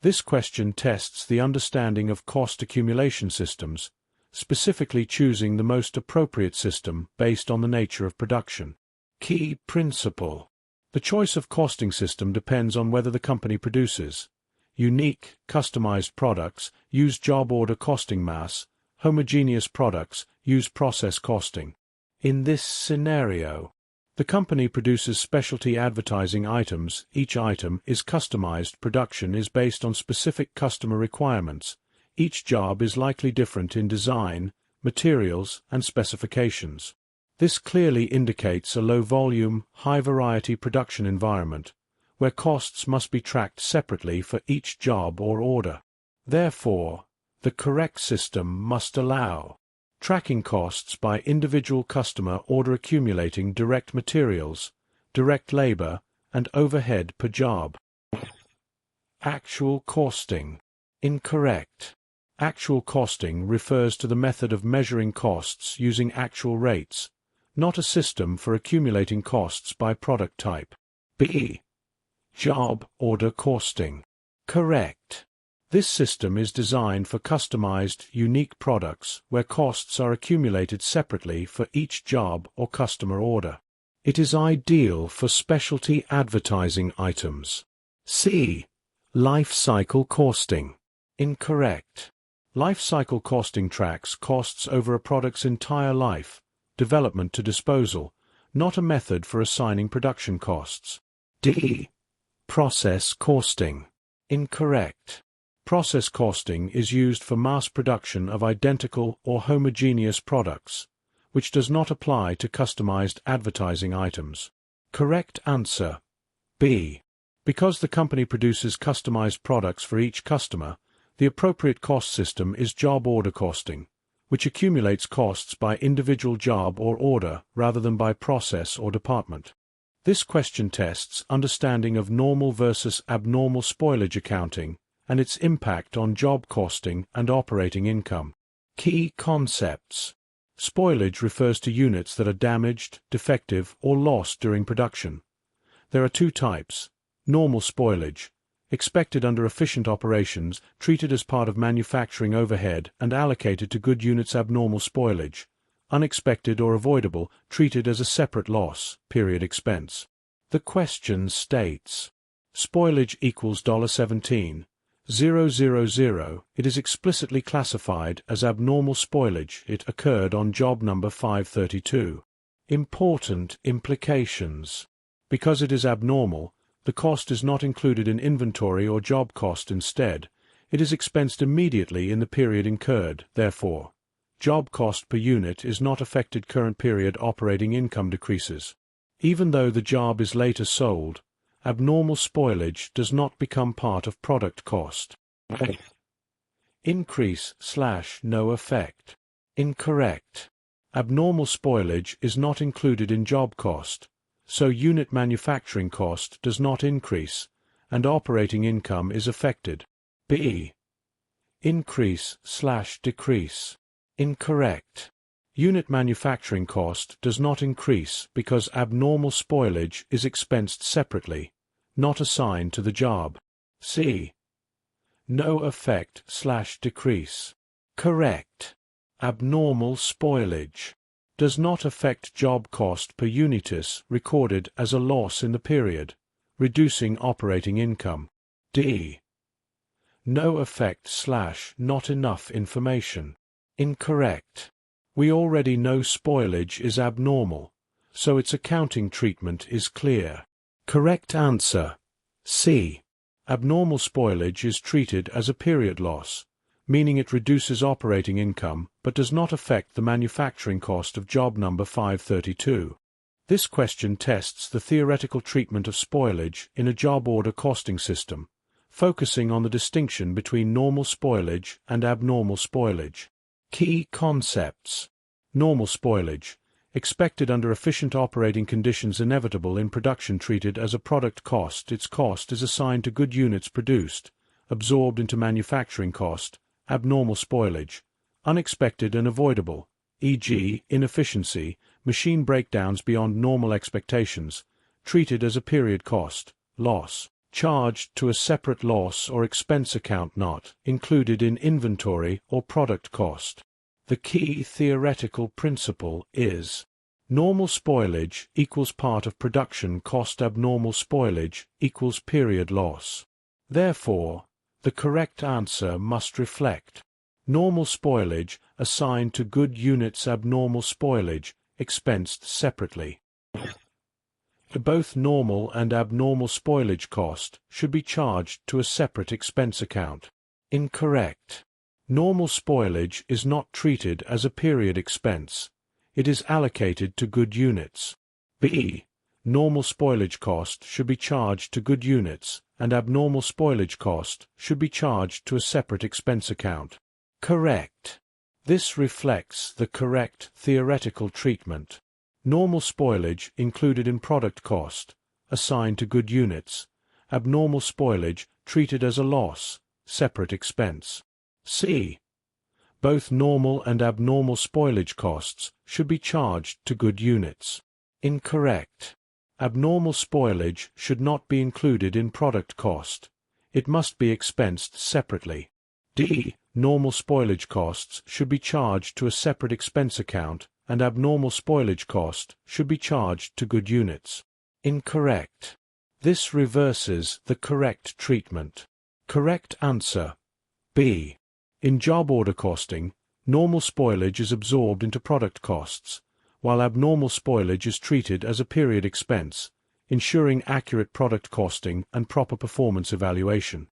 This question tests the understanding of cost accumulation systems, specifically choosing the most appropriate system based on the nature of production. Key principle. The choice of costing system depends on whether the company produces unique, customized products, use job order costing mass, homogeneous products, use process costing. In this scenario, the company produces specialty advertising items. Each item is customized. Production is based on specific customer requirements. Each job is likely different in design, materials, and specifications. This clearly indicates a low-volume, high-variety production environment, where costs must be tracked separately for each job or order. Therefore, the correct system must allow tracking costs by individual customer order, accumulating direct materials, direct labor, and overhead per job. Actual costing. Incorrect. Actual costing refers to the method of measuring costs using actual rates, not a system for accumulating costs by product type. B. Job order costing. Correct. This system is designed for customized, unique products where costs are accumulated separately for each job or customer order. It is ideal for specialty advertising items. C. Life cycle costing. Incorrect. Life cycle costing tracks costs over a product's entire life, development to disposal, not a method for assigning production costs. D. Process costing. Incorrect. Process costing is used for mass production of identical or homogeneous products, which does not apply to customized advertising items. Correct answer. B. Because the company produces customized products for each customer, the appropriate cost system is job order costing, which accumulates costs by individual job or order rather than by process or department. This question tests understanding of normal versus abnormal spoilage accounting and its impact on job costing and operating income. Key concepts. Spoilage refers to units that are damaged, defective, or lost during production. There are two types: normal spoilage, expected under efficient operations, treated as part of manufacturing overhead and allocated to good units; abnormal spoilage, unexpected or avoidable, treated as a separate loss, period expense. The question states, spoilage equals $17,000. It is explicitly classified as abnormal spoilage. It occurred on job number 532. Important implications. Because it is abnormal, the cost is not included in inventory or job cost. Instead, it is expensed immediately in the period incurred. Therefore, job cost per unit is not affected. Current period operating income decreases. Even though the job is later sold, abnormal spoilage does not become part of product cost. Increase/no effect. Incorrect. Abnormal spoilage is not included in job cost, so unit manufacturing cost does not increase, and operating income is affected. B. Increase/decrease. Incorrect. Unit manufacturing cost does not increase because abnormal spoilage is expensed separately, not assigned to the job. C. No effect/decrease. Correct. Abnormal spoilage does not affect job cost per unitus recorded as a loss in the period, reducing operating income. D. No effect/not enough information. Incorrect. We already know spoilage is abnormal, so its accounting treatment is clear. Correct answer. C. Abnormal spoilage is treated as a period loss, meaning it reduces operating income but does not affect the manufacturing cost of job number 532. This question tests the theoretical treatment of spoilage in a job order costing system, focusing on the distinction between normal spoilage and abnormal spoilage. Key concepts. Normal spoilage, expected under efficient operating conditions, inevitable in production, treated as a product cost. Its cost is assigned to good units produced, absorbed into manufacturing cost. Abnormal spoilage, unexpected and avoidable, e.g., inefficiency, machine breakdowns beyond normal expectations, treated as a period cost, loss. charged to a separate loss or expense account not included in inventory or product cost. The key theoretical principle is normal spoilage equals part of production cost, abnormal spoilage equals period loss. Therefore, the correct answer must reflect normal spoilage assigned to good units, abnormal spoilage expensed separately. Both normal and abnormal spoilage cost should be charged to a separate expense account. Incorrect. Normal spoilage is not treated as a period expense. It is allocated to good units. B. Normal spoilage cost should be charged to good units, and abnormal spoilage cost should be charged to a separate expense account. Correct. This reflects the correct theoretical treatment. Normal spoilage included in product cost, assigned to good units. Abnormal spoilage treated as a loss, separate expense. C. Both normal and abnormal spoilage costs should be charged to good units. Incorrect. Abnormal spoilage should not be included in product cost. It must be expensed separately. D. Normal spoilage costs should be charged to a separate expense account, and abnormal spoilage cost should be charged to good units. Incorrect. This reverses the correct treatment. Correct answer B. In job order costing, normal spoilage is absorbed into product costs, while abnormal spoilage is treated as a period expense, ensuring accurate product costing and proper performance evaluation.